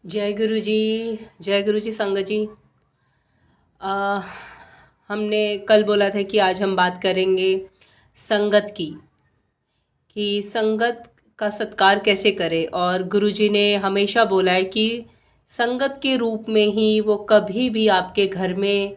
जय गुरु जी। जय गुरु जी संगत जी। आ, हमने कल बोला था कि आज हम बात करेंगे संगत की, कि संगत का सत्कार कैसे करें। और गुरु जी ने हमेशा बोला है कि संगत के रूप में ही वो कभी भी आपके घर में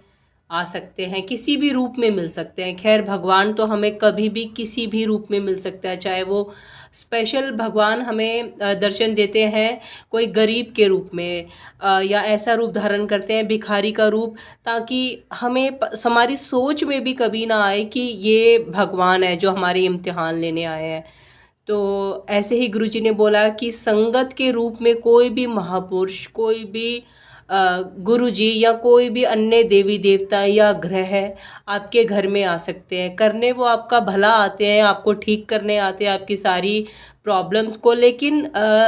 आ सकते हैं, किसी भी रूप में मिल सकते हैं। खैर, भगवान तो हमें कभी भी किसी भी रूप में मिल सकता है, चाहे वो स्पेशल भगवान हमें दर्शन देते हैं कोई गरीब के रूप में, या ऐसा रूप धारण करते हैं भिखारी का रूप, ताकि हमें हमारी सोच में भी कभी ना आए कि ये भगवान है जो हमारे इम्तिहान लेने आए हैं। तो ऐसे ही गुरुजी ने बोला कि संगत के रूप में कोई भी महापुरुष, कोई भी गुरुजी या कोई भी अन्य देवी देवता या ग्रह आपके घर में आ सकते हैं। करने वो आपका भला आते हैं, आपको ठीक करने आते हैं, आपकी सारी प्रॉब्लम्स को। लेकिन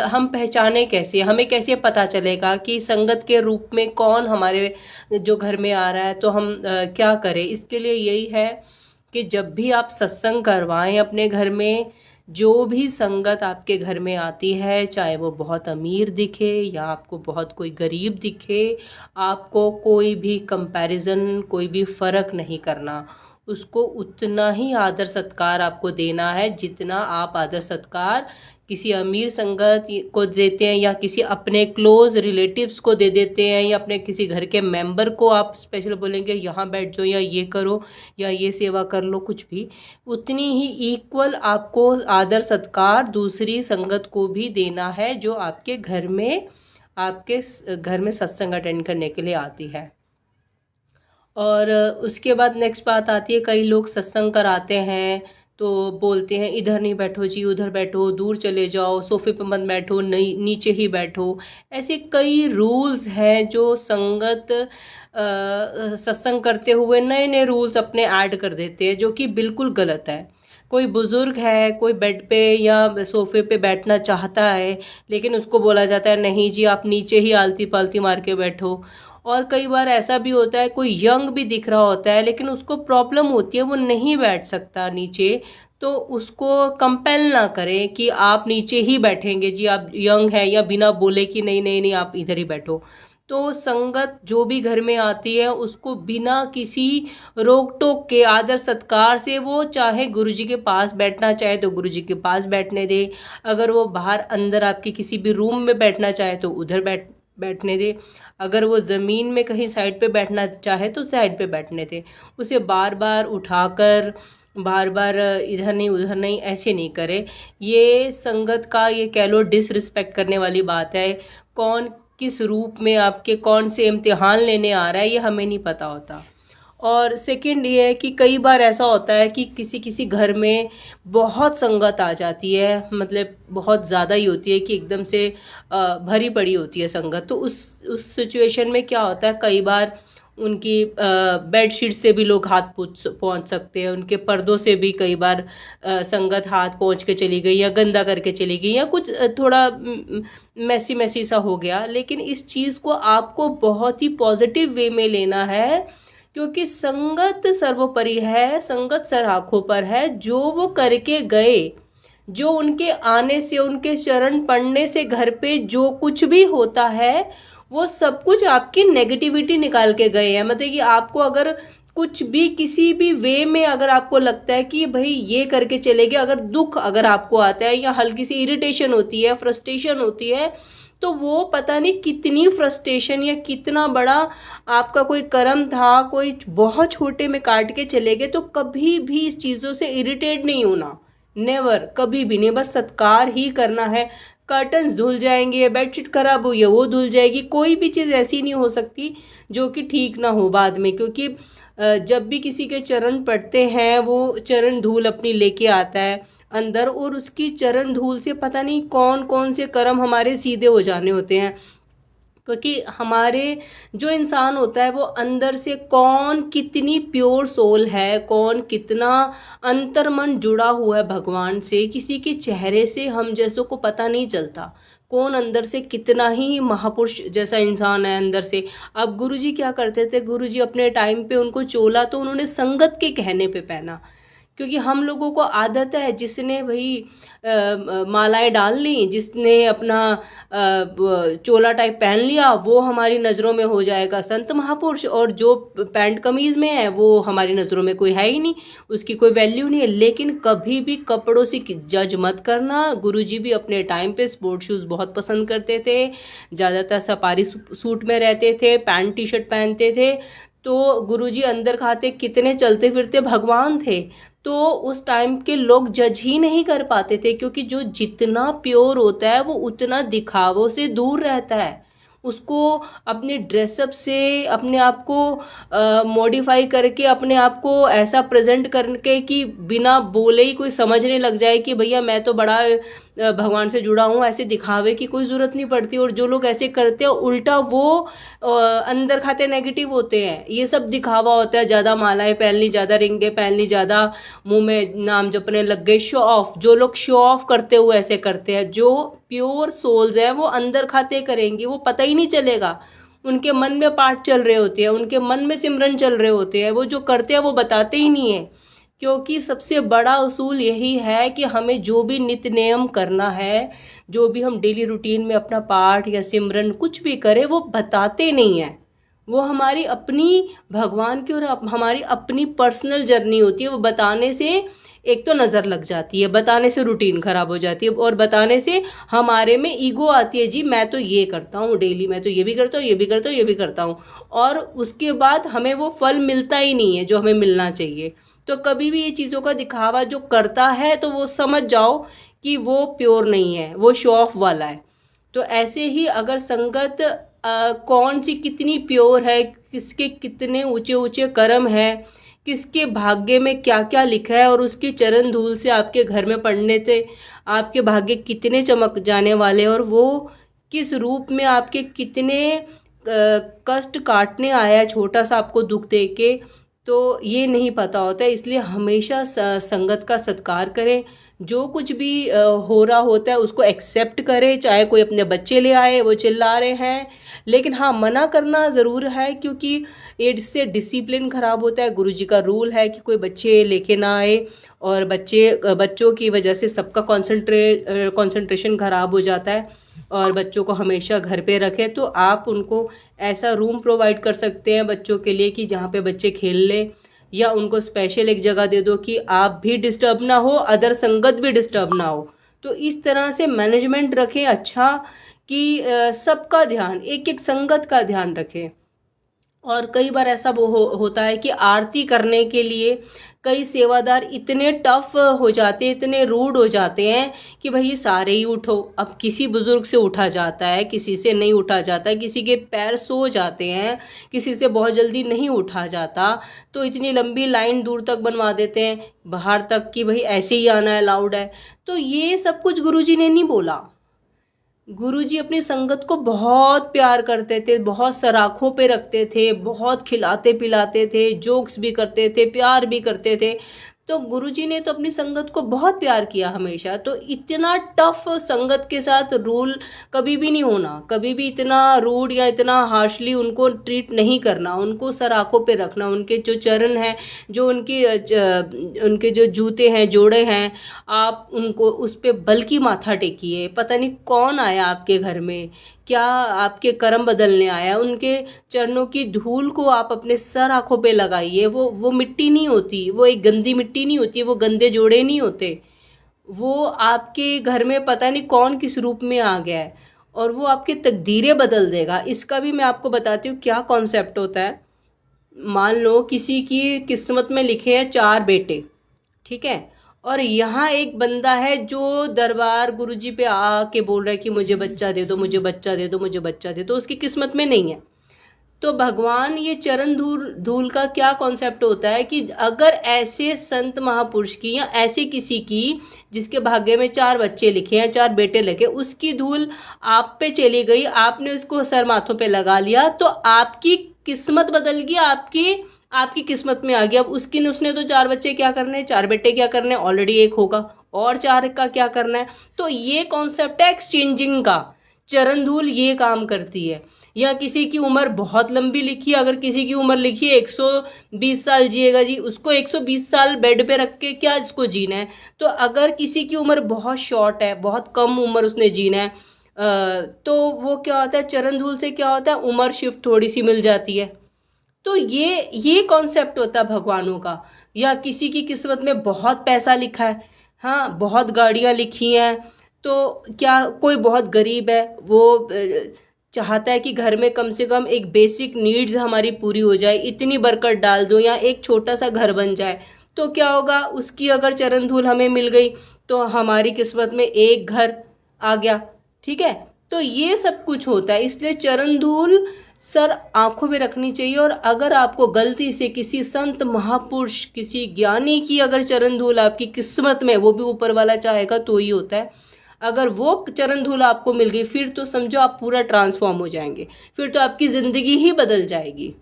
हम पहचाने कैसे, हमें कैसे पता चलेगा कि संगत के रूप में कौन हमारे जो घर में आ रहा है। तो हम क्या करें, इसके लिए यही है कि जब भी आप सत्संग करवाएं अपने घर में, जो भी संगत आपके घर में आती है, चाहे वो बहुत अमीर दिखे या आपको बहुत कोई गरीब दिखे, आपको कोई भी कंपैरिजन, कोई भी फ़र्क नहीं करना। उसको उतना ही आदर सत्कार आपको देना है जितना आप आदर सत्कार किसी अमीर संगत को देते हैं, या किसी अपने क्लोज रिलेटिव्स को दे देते हैं, या अपने किसी घर के मेंबर को आप स्पेशल बोलेंगे यहाँ बैठ जाओ या ये करो या ये सेवा कर लो, कुछ भी, उतनी ही इक्वल आपको आदर सत्कार दूसरी संगत को भी देना है जो आपके घर में, आपके घर में सत्संग अटेंड करने के लिए आती है। और उसके बाद नेक्स्ट बात आती है, कई लोग सत्संग कराते हैं तो बोलते हैं इधर नहीं बैठो जी, उधर बैठो, दूर चले जाओ, सोफे पे मत बैठो, नहीं नीचे ही बैठो। ऐसे कई रूल्स हैं जो संगत सत्संग करते हुए नए नए रूल्स अपने ऐड कर देते हैं, जो कि बिल्कुल गलत है। कोई बुज़ुर्ग है, कोई बेड पे या सोफे पे बैठना चाहता है, लेकिन उसको बोला जाता है नहीं जी आप नीचे ही आलती पालती मार के बैठो। और कई बार ऐसा भी होता है, कोई यंग भी दिख रहा होता है लेकिन उसको प्रॉब्लम होती है, वो नहीं बैठ सकता नीचे, तो उसको कंपेल ना करें कि आप नीचे ही बैठेंगे जी, आप यंग है, या बिना बोले कि नहीं नहीं नहीं आप इधर ही बैठो। तो संगत जो भी घर में आती है उसको बिना किसी रोक टोक के आदर सत्कार से, वो चाहे गुरुजी के पास बैठना चाहे तो गुरुजी के पास बैठने दे, अगर वो बाहर अंदर आपके किसी भी रूम में बैठना चाहे तो उधर बैठने दे, अगर वो ज़मीन में कहीं साइड पे बैठना चाहे तो साइड पे बैठने दे। उसे बार बार उठाकर बार बार इधर नहीं उधर नहीं ऐसे नहीं करे। ये संगत का, ये कह लो डिसरिस्पेक्ट करने वाली बात है। कौन किस रूप में आपके कौन से इम्तिहान लेने आ रहा है ये हमें नहीं पता होता। और सेकंड ये है कि कई बार ऐसा होता है कि किसी किसी घर में बहुत संगत आ जाती है, मतलब बहुत ज़्यादा ही होती है कि एकदम से भरी पड़ी होती है संगत। तो उस सिचुएशन में क्या होता है, कई बार उनकी बेडशीट से भी लोग हाथ पहुंच सकते हैं, उनके पर्दों से भी कई बार संगत हाथ पहुंच के चली गई या गंदा करके चली गई, या कुछ थोड़ा मैसी मैसी सा हो गया। लेकिन इस चीज़ को आपको बहुत ही पॉजिटिव वे में लेना है, क्योंकि संगत सर्वोपरि है, संगत सर आँखों पर है। जो वो करके गए, जो उनके आने से, उनके चरण पड़ने से घर पे जो कुछ भी होता है, वो सब कुछ आपकी नेगेटिविटी निकाल के गए हैं। मतलब कि आपको अगर कुछ भी किसी भी वे में अगर आपको लगता है कि भाई ये करके चले गए, अगर दुख अगर आपको आता है या हल्की सी इरिटेशन होती है, फ्रस्ट्रेशन होती है, तो वो पता नहीं कितनी फ्रस्ट्रेशन या कितना बड़ा आपका कोई कर्म था, कोई बहुत छोटे में काट के चले गए। तो कभी भी इस चीज़ों से इरिटेट नहीं होना, नेवर, कभी भी नहीं, बस सत्कार ही करना है। कर्टन्स धुल जाएंगे, बेडशीट खराब हुई है वो धुल जाएगी, कोई भी चीज़ ऐसी नहीं हो सकती जो कि ठीक ना हो बाद में। क्योंकि जब भी किसी के चरण पड़ते हैं, वो चरण धूल अपनी लेके आता है अंदर, और उसकी चरण धूल से पता नहीं कौन कौन से कर्म हमारे सीधे हो जाने होते हैं। क्योंकि हमारे जो इंसान होता है वो अंदर से कौन कितनी प्योर सोल है, कौन कितना अंतर्मन जुड़ा हुआ है भगवान से, किसी के चेहरे से हम जैसों को पता नहीं चलता कौन अंदर से कितना ही महापुरुष जैसा इंसान है अंदर से। अब गुरुजी क्या करते थे, गुरुजी अपने टाइम पे उनको चोला तो उन्होंने संगत के कहने पे पहना क्योंकि हम लोगों को आदत है, जिसने भाई मालाएं डाल ली, जिसने अपना चोला टाइप पहन लिया, वो हमारी नज़रों में हो जाएगा संत महापुरुष, और जो पैंट कमीज़ में है वो हमारी नज़रों में कोई है ही नहीं, उसकी कोई वैल्यू नहीं है। लेकिन कभी भी कपड़ों से जज मत करना। गुरुजी भी अपने टाइम पे स्पोर्ट शूज़ बहुत पसंद करते थे, ज़्यादातर सफारी सूट में रहते थे, पैंट टी शर्ट पहनते थे। तो गुरुजी अंदर खाते कितने चलते फिरते भगवान थे। तो उस टाइम के लोग जज ही नहीं कर पाते थे, क्योंकि जो जितना प्योर होता है वो उतना दिखावों से दूर रहता है। उसको अपने ड्रेसअप से अपने आप को मॉडिफाई करके अपने आप को ऐसा प्रेजेंट करके कि बिना बोले ही कोई समझने लग जाए कि भैया मैं तो बड़ा भगवान से जुड़ा हूँ, ऐसे दिखावे की कोई ज़रूरत नहीं पड़ती। और जो लोग ऐसे करते हैं उल्टा वो अंदर खाते नेगेटिव होते हैं। ये सब दिखावा होता है, ज़्यादा मालाएं पहन ली, ज़्यादा रिंगे पहन ली, ज़्यादा मुंह में नाम जपने लग गए, शो ऑफ। जो लोग शो ऑफ करते हुए ऐसे करते हैं, जो प्योर सोल्स है वो अंदर खाते करेंगे, वो पता ही नहीं चलेगा। उनके मन में पाठ चल रहे होते हैं, उनके मन में सिमरन चल रहे होते हैं, वो जो करते हैं वो बताते ही नहीं है। क्योंकि सबसे बड़ा उसूल यही है कि हमें जो भी नित्य नियम करना है, जो भी हम डेली रूटीन में अपना पाठ या सिमरन कुछ भी करें, वो बताते नहीं हैं। वो हमारी अपनी भगवान की और हमारी अपनी पर्सनल जर्नी होती है। वो बताने से एक तो नज़र लग जाती है, बताने से रूटीन ख़राब हो जाती है, और बताने से हमारे में ईगो आती है, जी मैं तो ये करता हूँ डेली, मैं तो ये भी करता हूँ, ये भी करता हूँ, ये भी करता हूँ। और उसके बाद हमें वो फल मिलता ही नहीं है जो हमें मिलना चाहिए। तो कभी भी ये चीज़ों का दिखावा जो करता है, तो वो समझ जाओ कि वो प्योर नहीं है, वो शो ऑफ वाला है। तो ऐसे ही अगर संगत कौन सी कितनी प्योर है, किसके कितने ऊंचे ऊंचे कर्म है, किसके भाग्य में क्या क्या लिखा है, और उसके चरण धूल से आपके घर में पड़ने से आपके भाग्य कितने चमक जाने वाले, और वो किस रूप में आपके कितने कष्ट काटने आया है, छोटा सा आपको दुख दे के, तो ये नहीं पता होता है। इसलिए हमेशा संगत का सत्कार करें। जो कुछ भी हो रहा होता है उसको एक्सेप्ट करें। चाहे कोई अपने बच्चे ले आए, वो चिल्ला रहे हैं, लेकिन हाँ मना करना ज़रूर है, क्योंकि इससे डिसिप्लिन ख़राब होता है। गुरुजी का रूल है कि कोई बच्चे लेके ना आए, और बच्चों की वजह से सबका कंसंट्रेशन ख़राब हो जाता है। और बच्चों को हमेशा घर पे रखें। तो आप उनको ऐसा रूम प्रोवाइड कर सकते हैं बच्चों के लिए कि जहाँ पे बच्चे खेल लें, या उनको स्पेशल एक जगह दे दो कि आप भी डिस्टर्ब ना हो, अदर संगत भी डिस्टर्ब ना हो। तो इस तरह से मैनेजमेंट रखें अच्छा, कि सबका ध्यान, एक एक संगत का ध्यान रखें। और कई बार ऐसा होता है कि आरती करने के लिए कई सेवादार इतने टफ हो जाते हैं, इतने रूड हो जाते हैं कि भाई सारे ही उठो। अब किसी बुजुर्ग से उठा जाता है, किसी से नहीं उठा जाता, किसी के पैर सो जाते हैं, किसी से बहुत जल्दी नहीं उठा जाता। तो इतनी लंबी लाइन दूर तक बनवा देते हैं, बाहर तक, कि भाई ऐसे ही आना अलाउड है। तो ये सब कुछ गुरुजी ने नहीं बोला। गुरुजी अपनी संगत को बहुत प्यार करते थे, बहुत सराखों पे रखते थे, बहुत खिलाते पिलाते थे, जोक्स भी करते थे, प्यार भी करते थे। तो गुरुजी ने तो अपनी संगत को बहुत प्यार किया हमेशा। तो इतना टफ संगत के साथ रूल कभी भी नहीं होना, कभी भी इतना रूड या इतना हार्शली उनको ट्रीट नहीं करना, उनको सराखों पे रखना। उनके जो चरण हैं, जो उनके जो जूते हैं, जोड़े हैं, आप उनको उस पे बल्कि माथा टेकिए। पता नहीं कौन आया आपके घर में, क्या आपके कर्म बदलने आया। उनके चरणों की धूल को आप अपने सर आँखों पे लगाइए। वो मिट्टी नहीं होती, वो एक गंदी मिट्टी नहीं होती, वो गंदे जोड़े नहीं होते। वो आपके घर में पता नहीं कौन किस रूप में आ गया है, और वो आपकी तकदीरें बदल देगा। इसका भी मैं आपको बताती हूँ क्या कॉन्सेप्ट होता है। मान लो किसी की किस्मत में लिखे हैं 4 बेटे, ठीक है, और यहाँ एक बंदा है जो दरबार गुरुजी पे आके बोल रहा है कि मुझे बच्चा दे दो, मुझे बच्चा दे दो, मुझे बच्चा दे दो। उसकी किस्मत में नहीं है। तो भगवान ये चरण धूल का क्या कॉन्सेप्ट होता है कि अगर ऐसे संत महापुरुष की या ऐसे किसी की जिसके भाग्य में 4 बच्चे लिखे हैं, 4 बेटे लिखे, उसकी धूल आप पे चली गई, आपने उसको सर माथों पे लगा लिया, तो आपकी किस्मत बदल गई, आपकी किस्मत में आ गया। अब उसने तो 4 बच्चे क्या करने हैं, 4 बेटे क्या करने हैं, ऑलरेडी एक होगा, और 4 का क्या करना है। तो ये कॉन्सेप्ट है एक्सचेंजिंग का। चरण धूल ये काम करती है या किसी की उम्र बहुत लंबी लिखी है, अगर किसी की उम्र लिखी है 120 साल जिएगा जी, उसको 120 साल बेड पे रख के क्या इसको जीना है। तो अगर किसी की उम्र बहुत शॉर्ट है, बहुत कम उम्र उसने जीना है, तो वो क्या होता है, चरण धूल से क्या होता है, उम्र शिफ्ट थोड़ी सी मिल जाती है। तो ये कॉन्सेप्ट होता है भगवानों का। या किसी की किस्मत में बहुत पैसा लिखा है, हाँ, बहुत गाड़ियाँ लिखी हैं, तो क्या कोई बहुत गरीब है, वो चाहता है कि घर में कम से कम एक बेसिक नीड्स हमारी पूरी हो जाए, इतनी बरकत डाल दो या एक छोटा सा घर बन जाए, तो क्या होगा, उसकी अगर चरण धूल हमें मिल गई तो हमारी किस्मत में एक घर आ गया। ठीक है, तो ये सब कुछ होता है, इसलिए चरण धूल सर आंखों में रखनी चाहिए। और अगर आपको गलती से किसी संत महापुरुष, किसी ज्ञानी की अगर चरण धूल आपकी किस्मत में, वो भी ऊपर वाला चाहेगा तो ही होता है, अगर वो चरण धूल आपको मिल गई, फिर तो समझो आप पूरा ट्रांसफॉर्म हो जाएंगे, फिर तो आपकी ज़िंदगी ही बदल जाएगी।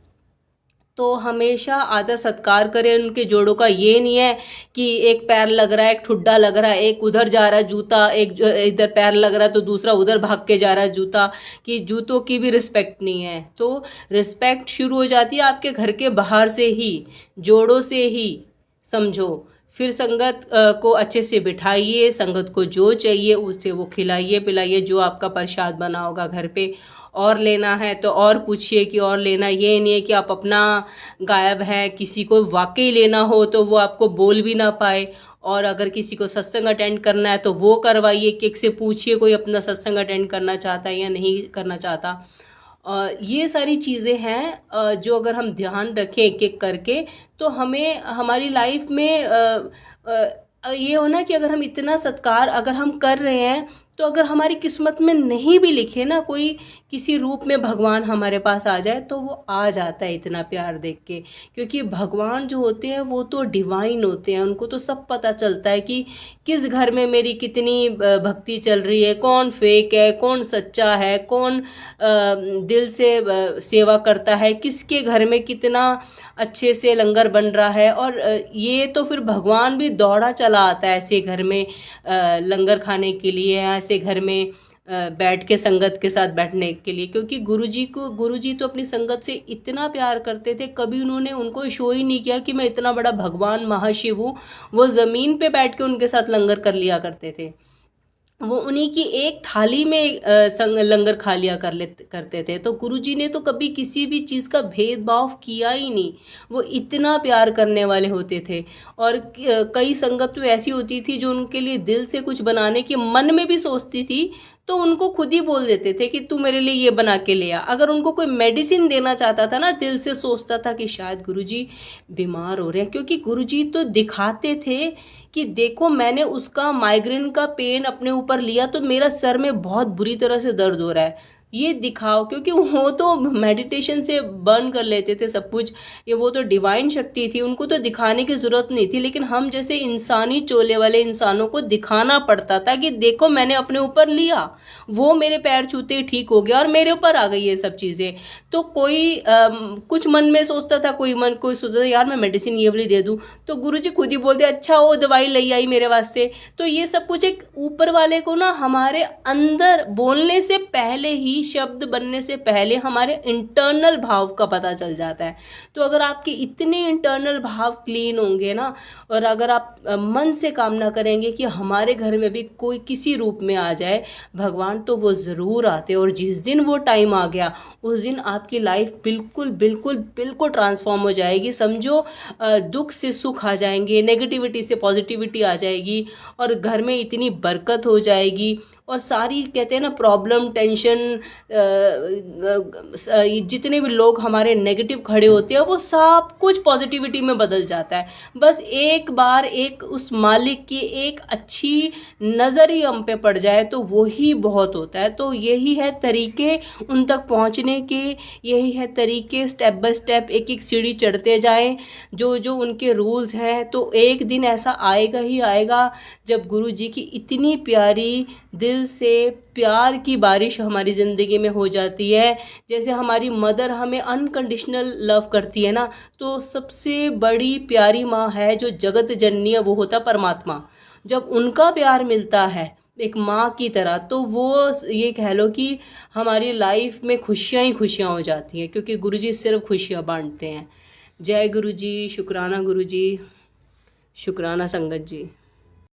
तो हमेशा आदर सत्कार करें उनके जोड़ों का। ये नहीं है कि एक पैर लग रहा है, एक ठुड्डा लग रहा है, एक उधर जा रहा है जूता, एक इधर पैर लग रहा है तो दूसरा उधर भाग के जा रहा है जूता, कि जूतों की भी रिस्पेक्ट नहीं है। तो रिस्पेक्ट शुरू हो जाती है आपके घर के बाहर से ही, जोड़ों से ही, समझो। फिर संगत को अच्छे से बिठाइए, संगत को जो चाहिए उससे वो खिलाइए पिलाइए, जो आपका प्रसाद बना होगा घर पे, और लेना है तो और पूछिए कि और लेना। ये नहीं है कि आप अपना गायब है, किसी को वाकई लेना हो तो वो आपको बोल भी ना पाए। और अगर किसी को सत्संग अटेंड करना है तो वो करवाइए, किसी से पूछिए कोई अपना सत्संग अटेंड करना चाहता है या नहीं करना चाहता। ये सारी चीज़ें हैं जो अगर हम ध्यान रखें एक एक करके, तो हमें हमारी लाइफ में ये होना कि अगर हम इतना सत्कार अगर हम कर रहे हैं, तो अगर हमारी किस्मत में नहीं भी लिखे ना, कोई किसी रूप में भगवान हमारे पास आ जाए तो वो आ जाता है इतना प्यार देख के। क्योंकि भगवान जो होते हैं वो तो डिवाइन होते हैं, उनको तो सब पता चलता है कि किस घर में मेरी कितनी भक्ति चल रही है, कौन फेक है, कौन सच्चा है, कौन दिल से सेवा करता है, किसके घर में कितना अच्छे से लंगर बन रहा है। और ये तो फिर भगवान भी दौड़ा चला आता है ऐसे घर में लंगर खाने के लिए, ऐसे घर में बैठ के संगत के साथ बैठने के लिए। क्योंकि गुरुजी तो अपनी संगत से इतना प्यार करते थे, कभी उन्होंने उनको शो ही नहीं किया कि मैं इतना बड़ा भगवान महाशिव हूँ। वो ज़मीन पे बैठ के उनके साथ लंगर कर लिया करते थे, वो उन्हीं की एक थाली में लंगर खा लिया करते थे। तो गुरुजी ने तो कभी किसी भी चीज़ का भेदभाव किया ही नहीं, वो इतना प्यार करने वाले होते थे। और कई संगत तो ऐसी होती थी जो उनके लिए दिल से कुछ बनाने के मन में भी सोचती थी, तो उनको खुद ही बोल देते थे कि तू मेरे लिए ये बना के ले आ। अगर उनको कोई मेडिसिन देना चाहता था ना, दिल से सोचता था कि शायद गुरुजी बीमार हो रहे हैं, क्योंकि गुरुजी तो दिखाते थे कि देखो मैंने उसका माइग्रेन का पेन अपने ऊपर लिया तो मेरा सर में बहुत बुरी तरह से दर्द हो रहा है, ये दिखाओ। क्योंकि वो तो मेडिटेशन से बर्न कर लेते थे सब कुछ, ये वो तो डिवाइन शक्ति थी, उनको तो दिखाने की ज़रूरत नहीं थी। लेकिन हम जैसे इंसानी चोले वाले इंसानों को दिखाना पड़ता था कि देखो मैंने अपने ऊपर लिया, वो मेरे पैर छूते ही ठीक हो गया और मेरे ऊपर आ गई ये सब चीज़ें। तो कोई कुछ मन में सोचता था, कोई सोचता था यार मैं मेडिसिन ये वाली दे दूँ, तो गुरुजी खुद ही बोलते अच्छा वो दवाई ले आई मेरे वास्ते। तो ये सब कुछ एक ऊपर वाले को ना हमारे अंदर बोलने से पहले ही, शब्द बनने से पहले हमारे इंटरनल भाव का पता चल जाता है। तो अगर आपके इतने इंटरनल भाव क्लीन होंगे ना, और अगर आप मन से कामना करेंगे कि हमारे घर में भी कोई किसी रूप में आ जाए भगवान, तो वो ज़रूर आते। और जिस दिन वो टाइम आ गया उस दिन आपकी लाइफ बिल्कुल बिल्कुल बिल्कुल ट्रांसफॉर्म हो जाएगी। समझो दुख से सुख आ जाएंगे, नेगेटिविटी से पॉजिटिविटी आ जाएगी, और घर में इतनी बरकत हो जाएगी। और सारी कहते हैं ना प्रॉब्लम, टेंशन, जितने भी लोग हमारे नेगेटिव खड़े होते हैं वो सब कुछ पॉजिटिविटी में बदल जाता है। बस एक बार एक उस मालिक की एक अच्छी नज़र ही हम पे पड़ जाए तो वो ही बहुत होता है। तो यही है तरीके उन तक पहुंचने के, यही है तरीके, स्टेप बाय स्टेप एक एक सीढ़ी चढ़ते जाएं, जो जो उनके रूल्स हैं। तो एक दिन ऐसा आएगा ही आएगा जब गुरु जी की इतनी प्यारी दिल से प्यार की बारिश हमारी ज़िंदगी में हो जाती है। जैसे हमारी मदर हमें अनकंडीशनल लव करती है ना, तो सबसे बड़ी प्यारी माँ है जो जगत जननी है, वो होता परमात्मा। जब उनका प्यार मिलता है, एक माँ की तरह, तो वो ये कह लो कि हमारी लाइफ में खुशियाँ ही खुशियाँ हो जाती हैं, क्योंकि गुरुजी सिर्फ खुशियाँ बांटते हैं। जय गुरु जी, शुक्राना गुरु जी, शुक्राना संगत जी।